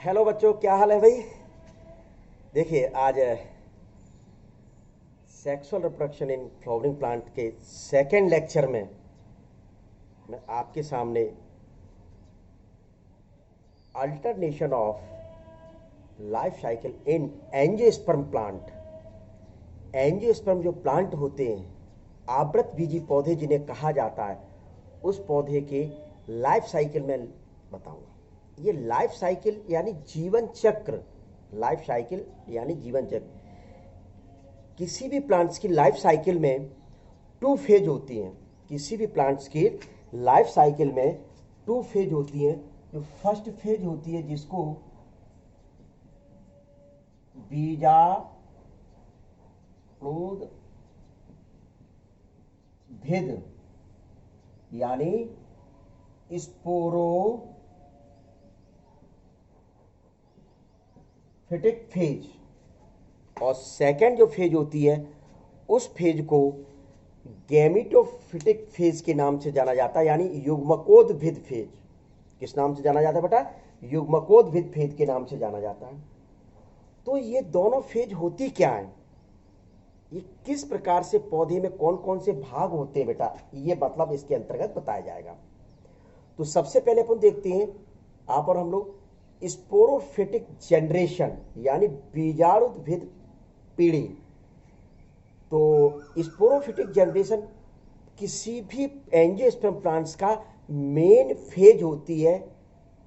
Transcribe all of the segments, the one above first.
Hello बच्चों, क्या हाल है भाई। देखिए आज sexual reproduction in flowering plant के सेकेंड लेक्चर में मैं आपके सामने alternation of life cycle in angiosperm plant. Angiosperm जो प्लांट होते हैं, आवृत बीजी पौधे जिन्हें कहा जाता है, उस पौधे के लाइफ साइकिल में बताऊंगा। ये लाइफ साइकिल यानी जीवन चक्र, लाइफ साइकिल यानी जीवन चक्र। किसी भी प्लांट्स की लाइफ साइकिल में टू फेज होती हैं। किसी भी प्लांट्स की लाइफ साइकिल में टू फेज होती हैं। जो फर्स्ट फेज होती है जिसको बीजाणुद भेद यानी स्पोरोफिटिक फेज, और सेकेंड जो फेज होती है उस फेज को गैमेटोफिटिक फेज के नाम से जाना जाता है, यानी युग्मकोद्भिद फेज। किस नाम से जाना जाता है बेटा? युग्मकोद्भिद फेज के नाम से जाना जाता है। तो ये दोनों फेज होती क्या है, ये किस प्रकार से पौधे में कौन कौन से भाग होते हैं बेटा, ये मतलब इसके अंतर्गत बताया जाएगा। तो सबसे पहले अपन देखते हैं, आप और हम लोग, स्पोरोफिटिक जनरेशन यानी बीजाणुद्भिद पीढ़ी। तो स्पोरोफिटिक जनरेशन किसी भी एंजियोस्पर्म प्लांट्स का मेन फेज होती है।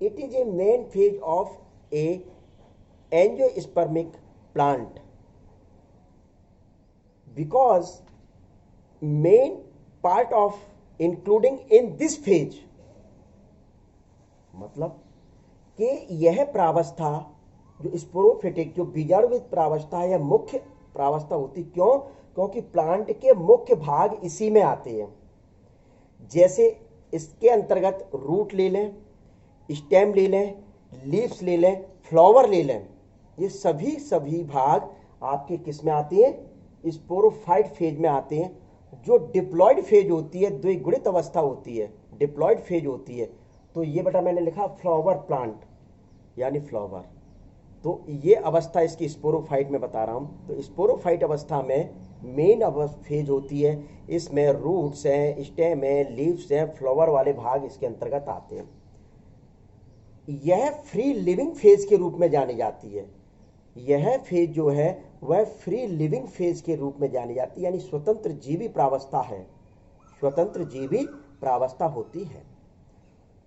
It is a main phase of A angiospermic plant because main part of including in this phase, मतलब कि यह प्रावस्था जो स्पोरोफिटिक, जो बीजाणुविद प्रावस्था है, यह मुख्य प्रावस्था होती। क्यों? क्योंकि प्लांट के मुख्य भाग इसी में आते हैं। जैसे इसके अंतर्गत रूट ले लें, स्टेम ले लें, लीव्स ले लें, फ्लावर ले लें, ये सभी भाग आपके किस में आते हैं? स्पोरोफाइट फेज में आते हैं। जो डिप्लॉयड फेज होती है, द्विगुणित अवस्था होती है, डिप्लॉयड फेज होती है। तो ये बेटा मैंने लिखा फ्लावर प्लांट यानी फ्लावर। तो ये अवस्था इसकी स्पोरोफाइट में बता रहा हूँ। तो स्पोरोफाइट अवस्था में मेन फेज होती है, इसमें रूट्स हैं, स्टेम है, लीव्स हैं, फ्लावर वाले भाग इसके अंतर्गत आते हैं। यह फ्री लिविंग फेज के रूप में जानी जाती है। यह फेज जो है वह फ्री लिविंग फेज के रूप में जानी जाती है, यानी स्वतंत्र जीवी प्रावस्था है, स्वतंत्र जीवी प्रावस्था होती है।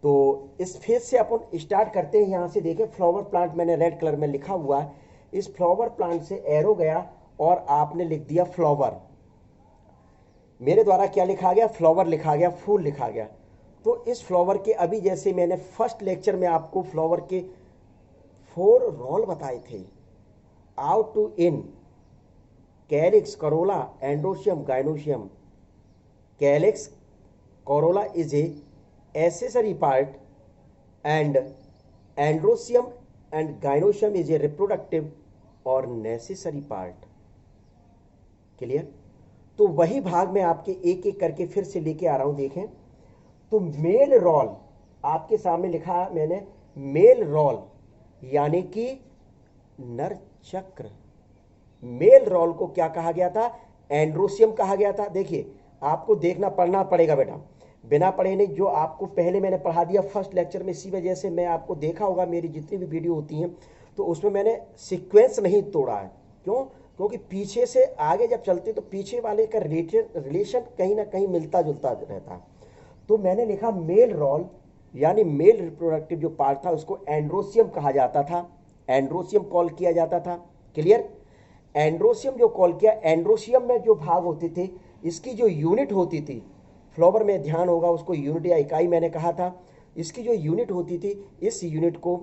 तो इस फेज से अपन स्टार्ट करते हैं। यहाँ से देखें, फ्लावर प्लांट मैंने रेड कलर में लिखा हुआ है। इस फ्लावर प्लांट से एरो गया और आपने लिख दिया फ्लावर। मेरे द्वारा क्या लिखा गया? फ्लावर लिखा गया, फूल लिखा गया। तो इस फ्लावर के अभी जैसे मैंने फर्स्ट लेक्चर में आपको फ्लावर के 4 रोल बताए थे, आउट टू इन, calyx, corolla, androecium, gynoecium. Calyx, corolla is a accessory part and androsium and gynoecium is a reproductive or necessary part। Clear? तो वही भाग में आपके एक एक करके फिर से लेके आ रहा हूं। देखें तो मेल रोल आपके सामने लिखा मैंने, मेल रोल यानी कि नर चक्र। मेल रोल को क्या कहा गया था? एंड्रोसियम कहा गया था। देखिए आपको देखना पढ़ना पड़ेगा बेटा, बिना पढ़े नहीं। जो आपको पहले मैंने पढ़ा दिया फर्स्ट लेक्चर में, इसी वजह से मैं आपको देखा होगा मेरी जितनी भी वीडियो होती हैं तो उसमें मैंने सीक्वेंस नहीं तोड़ा है। क्यों? क्योंकि पीछे से आगे जब चलते तो पीछे वाले का रिलेशन कहीं ना कहीं मिलता जुलता रहता है। तो मैंने लिखा मेल रोल यानी मेल रिप्रोडक्टिव जो पार्ट था उसको एंड्रोसियम कहा जाता था, एंड्रोसियम कॉल किया जाता था। क्लियर? एंड्रोसियम जो कॉल किया, एंड्रोसियम में जो भाग होते थे, इसकी जो यूनिट होती थी, फ्लावर में ध्यान होगा उसको यूनिट या इकाई मैंने कहा था। इसकी जो यूनिट होती थी, इस यूनिट को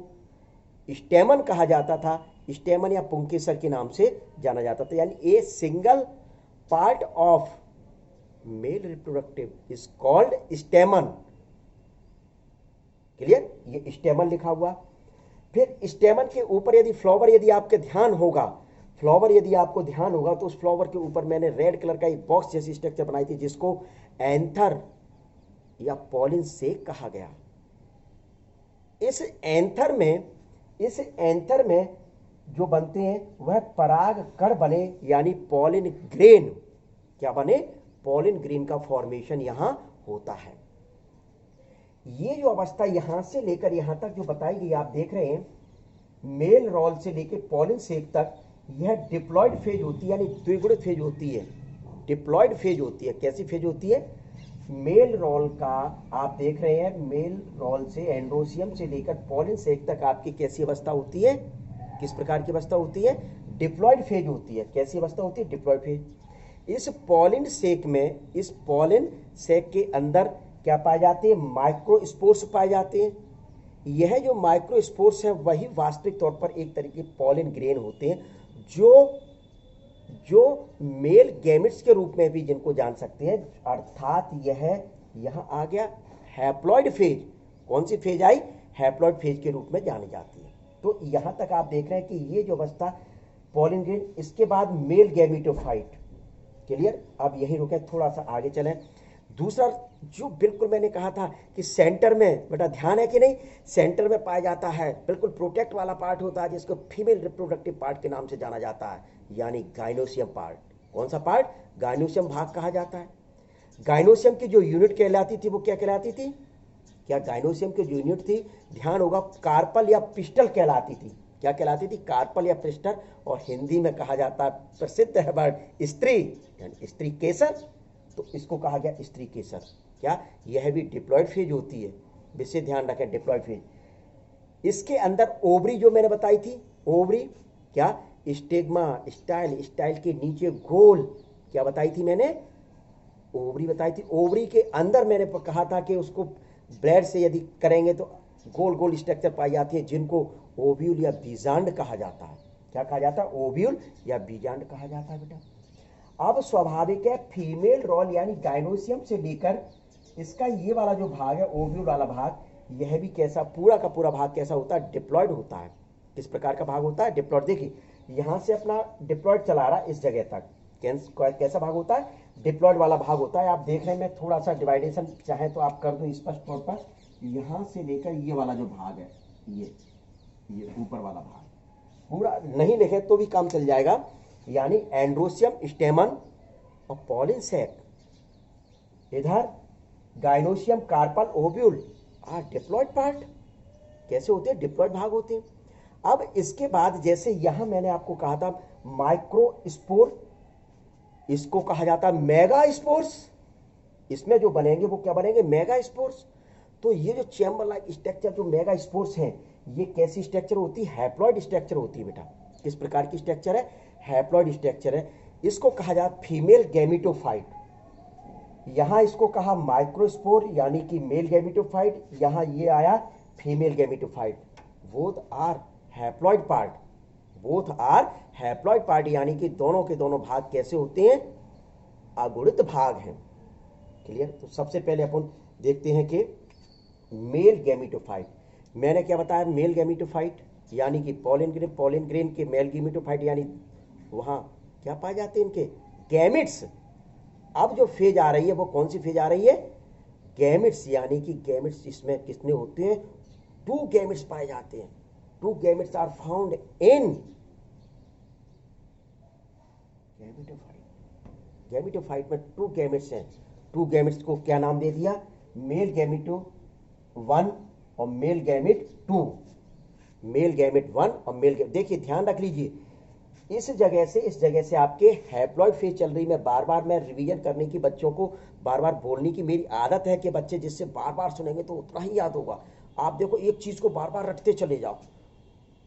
स्टेमन कहा जाता था, स्टेमन या पुंकेसर के नाम से जाना जाता था। यानी a single part of male reproductive is called स्टेमन। Clear? ये स्टेमन लिखा हुआ। फिर स्टेमन के ऊपर यदि फ्लावर, यदि आपके ध्यान होगा, फ्लावर यदि आपको ध्यान होगा तो उस फ्लावर के ऊपर मैंने रेड कलर का एक बॉक्स जैसी स्ट्रक्चर बनाई थी जिसको एंथर या पॉलिन सेक कहा गया। इस एंथर में इस एंथर में जो बनते हैं वह पराग कण बने, यानी पॉलिन ग्रेन। क्या बने? पॉलिन ग्रेन का फॉर्मेशन यहां होता है। ये जो अवस्था यहां से लेकर यहां तक जो बताई गई आप देख रहे हैं, मेल रोल से लेकर पॉलिन सेक तक, यह डिप्लॉयड फेज होती है, यानी द्विगुणित फेज होती है। डिप्लॉयड फेज होती है। कैसी फेज होती है? मेल रोल का आप देख रहे हैं, मेल रोल से एंड्रोसियम से लेकर पॉलिन सेक तक आपकी कैसी अवस्था होती है? किस प्रकार की अवस्था होती है? डिप्लॉयड फेज होती है। कैसी अवस्था होती है? Diploid phase. इस पॉलिन सेक में, इस पॉलिन सेक के अंदर क्या पाए जाते हैं? माइक्रोस्पोर्स पाए जाते हैं। यह जो माइक्रोस्पोर्स है वही वास्तविक तौर पर एक तरीके पॉलिन ग्रेन होते हैं, जो मेल गैमेट्स के रूप में भी जिनको जान सकते हैं, अर्थात यह यहां आ गया हैप्लॉइड फेज। कौन सी फेज आई? हैप्लॉइड फेज के रूप में जानी जाती है। तो यहां तक आप देख रहे हैं कि ये जो अवस्था पॉलिन ग्रेन, इसके बाद मेल गैमेटोफाइट। क्लियर? अब यही रुके, थोड़ा सा आगे चलें। दूसरा जो बिल्कुल मैंने कहा था कि सेंटर में, बेटा ध्यान है कि नहीं, सेंटर में पाया जाता है, बिल्कुल प्रोटेक्ट वाला पार्ट होता है जिसको फीमेल रिप्रोडक्टिव पार्ट के नाम से जाना जाता है, यानी गाइनोसियम पार्ट। कौन सा पार्ट? गाइनोसियम भाग कहा जाता है। गाइनोसियम की जो यूनिट कहलाती थी वो क्या कहलाती थी? क्या गाइनोसियम की जो यूनिट थी, ध्यान होगा, कार्पल या पिस्टल कहलाती थी। क्या कहलाती थी? कार्पल या पिस्टल। और हिंदी में कहा जाता है, प्रसिद्ध है वर्ड, स्त्री, यानी स्त्री केसर, तो इसको कहा गया स्त्री केसर। क्या? यह भी डिप्लॉयड फेज होती है। विशेष ध्यान रखें, डिप्लॉयड फेज। इसके अंदर ओवरी जो मैंने बताई थी, ओवरी क्या? स्टेग्मा, स्टाइल, स्टाइल के नीचे गोल, क्या बताई थी मैंने? ओवरी बताई थी। ओवरी के अंदर मैंने कहा था कि उसको ब्लेड से यदि करेंगे तो गोल गोल स्ट्रक्चर पाई जाती है, जिनको ओव्यूल या बीजांड कहा जाता है। क्या कहा जाता है? ओव्यूल या बीजांड कहा जाता है बेटा। अब स्वाभाविक है, फीमेल रोल यानी गाइनोसियम से लेकर इसका ये वाला जो भाग है, ओव्यूल वाला भाग, यह भी कैसा, पूरा का पूरा भाग कैसा होता है? डिप्लॉयड होता है। किस प्रकार का भाग होता है? डिप्लॉयड। देखिए यहां से अपना डिप्लॉयड चला रहा है इस जगह तक, कैसा भाग होता है? डिप्लॉयड वाला भाग होता है। आप देख रहे हैं, मैं थोड़ा सा डिवाइडेशन चाहे तो आप कर दूं स्पष्ट तौर पर। यहां से लेकर ये वाला जो भाग है, ये ऊपर वाला भाग, पूरा नहीं लिखे तो भी काम चल जाएगा, यानी एंड्रोसियम, स्टेमन और पॉलिन सैक। इधर gynoecium, carpel, ovule are diploid part. कैसे होते हैं? डिप्लॉयड भाग होते हैं। अब इसके बाद जैसे यहां मैंने आपको कहा था माइक्रोस्पोर, इसको कहा जाता है मेगा स्पोर्स। इसमें जो बनेंगे वो क्या बनेंगे? Mega spores. तो ये जो चैम्बर लाइक स्ट्रक्चर जो मेगा स्पोर्स हैं, ये कैसी स्ट्रक्चर होती है? हैप्लॉइड स्ट्रक्चर होती है बेटा। किस प्रकार की स्ट्रक्चर है? हैप्लॉइड स्ट्रक्चर है। इसको कहा जाता है फीमेल गैमेटोफाइट। यहां इसको कहा माइक्रोस्पोर यानी कि मेल गैमेटोफाइट, यहां ये आया female gametophyte. Both are haploid part, both are haploid part, यानी कि दोनों के दोनों भाग कैसे होते हैं? अगुणित भाग हैं। क्लियर? तो सबसे पहले अपन देखते हैं कि मेल गैमेटोफाइट। मैंने क्या बताया? मेल गैमेटोफाइट यानी कि पॉलिन ग्रेन के मेल गैमेटोफाइट, यानी वहां क्या पाए जाते हैं? इनके गैमेट्स। अब जो फेज आ रही है वो कौन सी फेज आ रही है? गैमेट्स, यानी कि गैमेट्स इसमें कितने होते हैं? 2 गैमेट्स पाए जाते हैं। 2 gametes are found in gametophyte. Gametophyte में 2 गैमेट्स हैं। 2 गैमेट्स को क्या नाम दे दिया? मेल गैमेटो 1 और मेल गैमेट 2। मेल गैमेट 1 और मेल गैमेट, देखिए ध्यान रख लीजिए, इस जगह से इस जगह से आपके हैप्लॉइड फेज चल रही। मैं बार बार मैं रिवीजन करने की, बच्चों को बार बार बोलने की मेरी आदत है कि बच्चे जिससे बार बार सुनेंगे तो उतना ही याद होगा। आप देखो एक चीज को बार बार रटते चले जाओ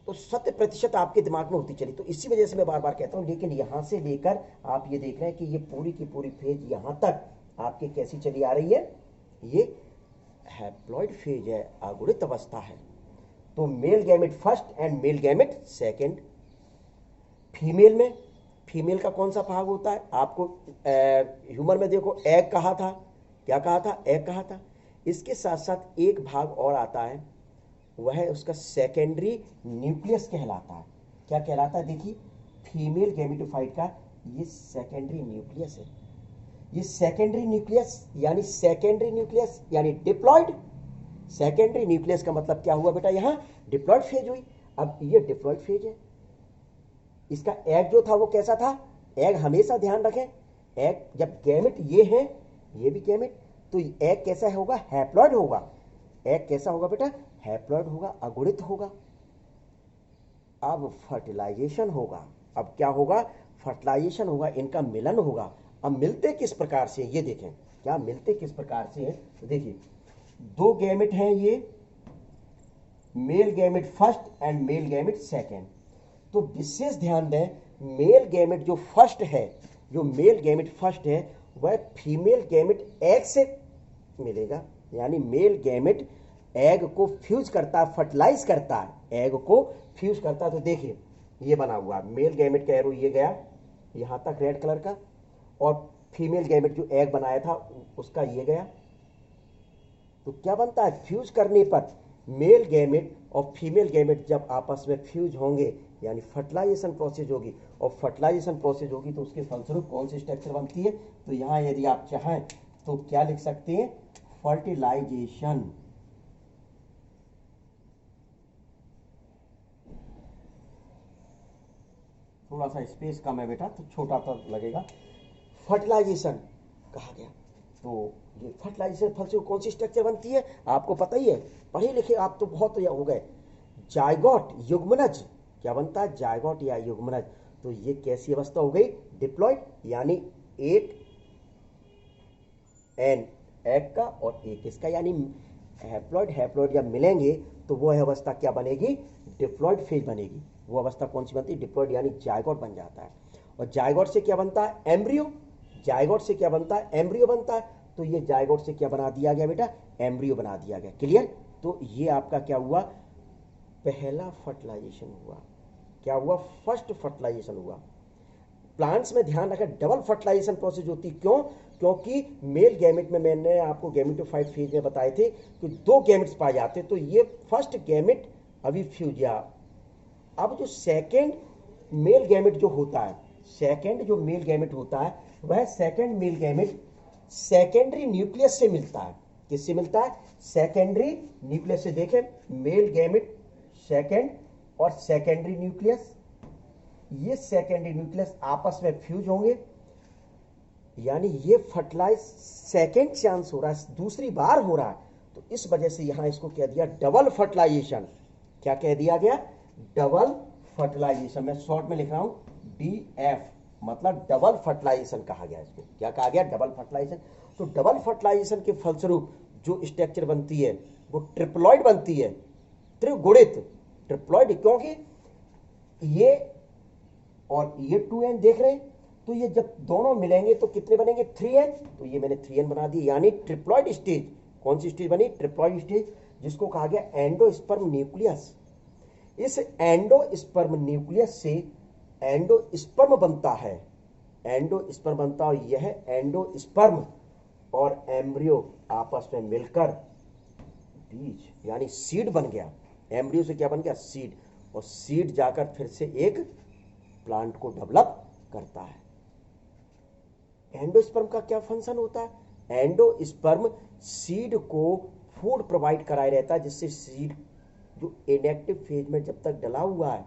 तो 100% आपके दिमाग में होती चली। तो इसी वजह से मैं बार बार कहता हूं। लेकिन यहां से लेकर आप ये देख रहे हैं कि ये पूरी की पूरी फेज यहां तक आपके कैसी चली आ रही है? ये हैप्लॉइड फेज है, अगुणित अवस्था है। तो male gamete first and male gamete second. Female में, फीमेल का कौन सा भाग होता है? आपको ह्यूमन में देखो एग कहा था। क्या कहा था? एग कहा था। इसके साथ साथ एक भाग और आता है, वह है उसका सेकेंडरी न्यूक्लियस कहलाता है। क्या कहलाता है? देखिए फीमेल गैमेटोफाइट का ये सेकेंडरी न्यूक्लियस है। ये सेकेंडरी न्यूक्लियस यानी डिप्लॉयड। सेकेंडरी न्यूक्लियस का मतलब क्या हुआ बेटा? यहां डिप्लॉयड फेज हुई। अब ये डिप्लॉइड फेज है। इसका एग जो था वो कैसा था, एग हमेशा ध्यान रखें, एग जब गैमेट ये है, ये भी गैमेट, तो एग कैसा होगा, हैप्लॉइड होगा। एग कैसा होगा बेटा, हैप्लॉइड होगा, अगुणित होगा। अब फर्टिलाइजेशन होगा, अब क्या होगा, फर्टिलाइजेशन होगा, इनका मिलन होगा। अब मिलते किस प्रकार से, ये देखें क्या मिलते किस प्रकार से है। तो देखिए दो गैमेट हैं, ये male gamete first and male gamete second. तो विशेष ध्यान दें, मेल गैमेट जो फर्स्ट है, जो मेल गैमेट फर्स्ट है, वह फीमेल गैमेट एग से मिलेगा। यानी मेल गैमेट एग को फ्यूज करता है, फर्टिलाइज करता है, एग को फ्यूज करता है। तो देखिए ये बना हुआ मेल गैमेट का एरो, ये गया यहां तक रेड कलर का, और फीमेल गैमेट जो एग बनाया था उसका ये गया। तो क्या बनता है, फ्यूज करने पर मेल गैमेट और फीमेल गैमेट जब आपस में फ्यूज होंगे यानी फर्टिलाइजेशन प्रोसेस होगी, और फर्टिलाइजेशन प्रोसेस होगी तो उसके फलस्वरूप कौन सी स्ट्रक्चर बनती है। तो यहां यदि आप चाहें तो क्या लिख सकते हैं, फर्टिलाइजेशन। थोड़ा सा स्पेस कम है बेटा तो छोटा तो लगेगा, फर्टिलाइजेशन कहा गया। तो ये फर्टिलाइजेशन फलस्वरूप कौन सी स्ट्रक्चर बनती है, आपको पता ही है, पढ़े लिखे आप तो बहुत हो गए। जायगोट, युग्मनज, क्या बनता है, जायगोट या युग्मनज। तो ये कैसी अवस्था हो गई, डिप्लॉइड, यानी एक एन एग का और एक इसका, यानी हैप्लॉइड हैप्लॉइड जब मिलेंगे तो वो अवस्था क्या बनेगी, डिप्लॉइड फेज बनेगी। वो अवस्था कौन सी बनती है, डिप्लॉइड, यानी जायगोट बन जाता है। और जायगोट से क्या बनता है, एम्ब्रियो। जायगोट से क्या बनता है, एम्ब्रियो बनता है। तो ये जायगोट से क्या बना दिया गया बेटा, एम्ब्रियो बना दिया गया। क्लियर। तो ये आपका क्या हुआ, पहला फर्टिलाइजेशन हुआ। क्या हुआ, फर्स्ट फर्टिलाइजेशन हुआ। प्लांट्स में ध्यान रखें डबल फर्टिलाइजेशन प्रोसेस होती, क्यों, क्योंकि मेल गैमेट में मैंने आपको गैमेटोफाइट फेज में बताए थे कि दो गैमेट्स पाए जाते, तो ये फर्स्ट गैमेट अभी फ्यूज या, अब जो सेकेंड मेल गैमेट जो होता है, सेकेंड जो मेल गैमेट होता है, वह second male gamete secondary nucleus से मिलता है। किससे मिलता है, सेकेंडरी न्यूक्लियस से। देखें मेल गैमेट सेकेंड और सेकेंडरी न्यूक्लियस, ये सेकेंडरी न्यूक्लियस आपस में फ्यूज होंगे, यानी ये फर्टिलाइज सेकेंड चांस हो रहा है, दूसरी बार हो रहा है। तो इस वजह से यहां इसको कह दिया डबल फर्टिलाइजेशन। क्या कह दिया गया, डबल फर्टिलाइजेशन। मैं शॉर्ट में लिख रहा हूं DF, मतलब डबल फर्टिलाइजेशन कहा गया इसको। क्या कहा गया, डबल फर्टिलाइजेशन। तो डबल फर्टिलाइजेशन के फलस्वरूप जो स्ट्रक्चर बनती है वो ट्रिप्लॉइड बनती है, त्रिगुणित ट्रिप्लॉइड, क्योंकि ये और ये 2n देख रहे हैं, तो ये जब दोनों मिलेंगे तो कितने बनेंगे, 3n। तो ये मैंने 3n बना दी, यानी ट्रिप्लॉइड स्टेज। कौन सी स्टेज बनी, ट्रिप्लॉइड स्टेज, जिसको कहा गया एंडोस्पर्म न्यूक्लियस। इस एंडोस्पर्म न्यूक्लियस से एंडोस्पर्म बनता है, एंडोस्पर्म बनता है। यह एंडोस्पर्म और एम्ब्रियो आपस में मिलकर बीज यानी सीड बन गया। एम्ब्रियो से क्या बन गया, सीड, और सीड जाकर फिर से एक प्लांट को डेवलप करता है। एंडोस्पर्म का क्या फंक्शन होता है, एंडोस्पर्म सीड को फूड प्रोवाइड कराए रहता है, जिससे सीड जो इनएक्टिव फेज में जब तक डला हुआ है,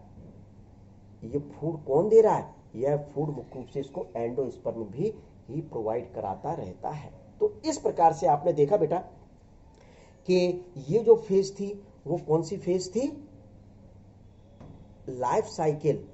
ये फूड कौन दे रहा है, यह फूड मुख्य रूप से इसको एंडोस्पर्म भी ही प्रोवाइड कराता रहता है। तो इस प्रकार से आपने देखा बेटा कि ये जो फेज थी वो कौन सी फेज थी, life cycle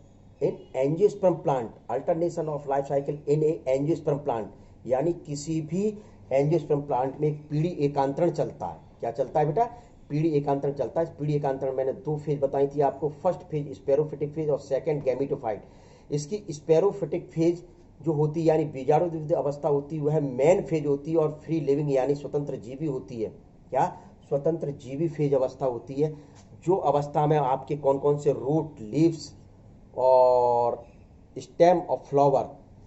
in angiosperm plant, alternation of life cycle in A angiosperm plant. यानी किसी भी एंजियोस्पर्म प्लांट में एक पीढ़ी एकांतरण चलता है। क्या चलता है बेटा, पीढ़ी एकांतरण चलता है। पीढ़ी एकांतरण मैंने दो फेज बताई थी आपको, फर्स्ट फेज स्पेरोफिटिक फेज और सेकंड गैमेटोफाइट। इसकी स्पेरोफिटिक फेज जो होती है यानी बीजाणुद्विध अवस्था होती है, वह मेन फेज होती है, और फ्री लिविंग यानी स्वतंत्र जीवी होती है। क्या, स्वतंत्र जीवी फेज अवस्था होती है, जो अवस्था में आपके कौन कौन से रूट, लीव्स और स्टेम और फ्लावर,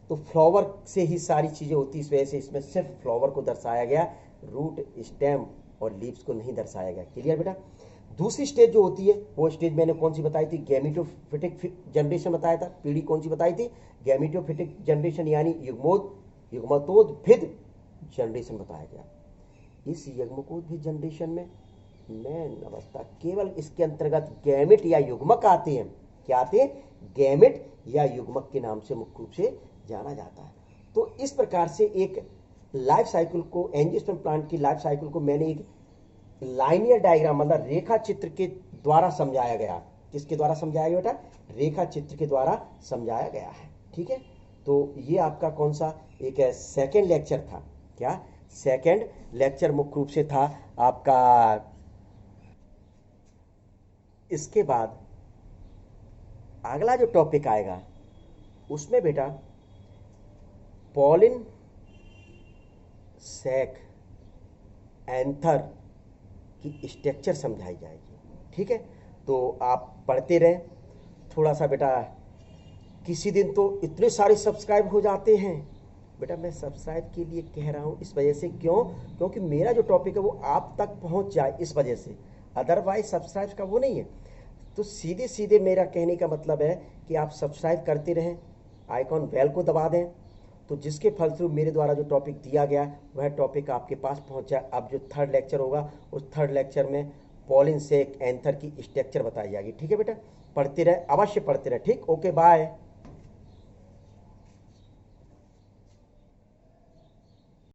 तो फ्लावर से ही सारी चीजें होती है, इस वजह से इसमें सिर्फ फ्लावर को दर्शाया गया, रूट, स्टेम और लीव्स को नहीं दर्शाया गया। क्लियर बेटा। दूसरी स्टेज जो होती है वो स्टेज मैंने कौन सी बताई थी, गैमेटोफिटिक जनरेशन बताया था। पीढ़ी कौन सी बताई थी, गैमेटोफिटिक जनरेशन, यानी युग्मतोद्भिद जनरेशन बताया गया। इस युग्मकोद्भिद जनरेशन में मेन अवस्था, केवल इसके अंतर्गत गैमेट या युग्मक आते हैं। क्या आते हैं? गैमेट या युग्मक के नाम से मुख्य रूप से जाना जाता है। तो इस प्रकार से एक लाइफ साइकिल को, एंजियोस्पर्म प्लांट की लाइफ साइकिल को मैंने एक लाइनियर डायग्राम मतलब रेखा चित्र के द्वारा समझाया गया। किसके द्वारा समझाया गया बेटा? रेखा चित्र के द्वारा समझाया गया है। ठीक है, तो ये आपका कौन सा एक सेकेंड लेक्चर था? क्या सेकेंड लेक्चर मुख्य रूप से था आपका। इसके बाद अगला जो टॉपिक आएगा उसमें बेटा पॉलिन सैक एंथर की स्ट्रक्चर समझाई जाएगी। ठीक है, तो आप पढ़ते रहें थोड़ा सा बेटा। किसी दिन तो इतने सारे सब्सक्राइब हो जाते हैं बेटा। मैं सब्सक्राइब के लिए कह रहा हूँ इस वजह से, क्यों? क्योंकि मेरा जो टॉपिक है वो आप तक पहुँच जाए इस वजह से, अदरवाइज सब्सक्राइब का वो नहीं है। तो सीधे सीधे मेरा कहने का मतलब है कि आप सब्सक्राइब करते रहें, आइकॉन बेल को दबा दें, तो जिसके फलस्वरूप मेरे द्वारा जो टॉपिक दिया गया वह टॉपिक आपके पास पहुंच जाए। अब जो थर्ड लेक्चर होगा उस थर्ड लेक्चर में पॉलिन सैक एंथर की स्ट्रक्चर बताई जाएगी। ठीक है बेटा, पढ़ते रहे, अवश्य पढ़ते रहे। ठीक, ओके, बाय।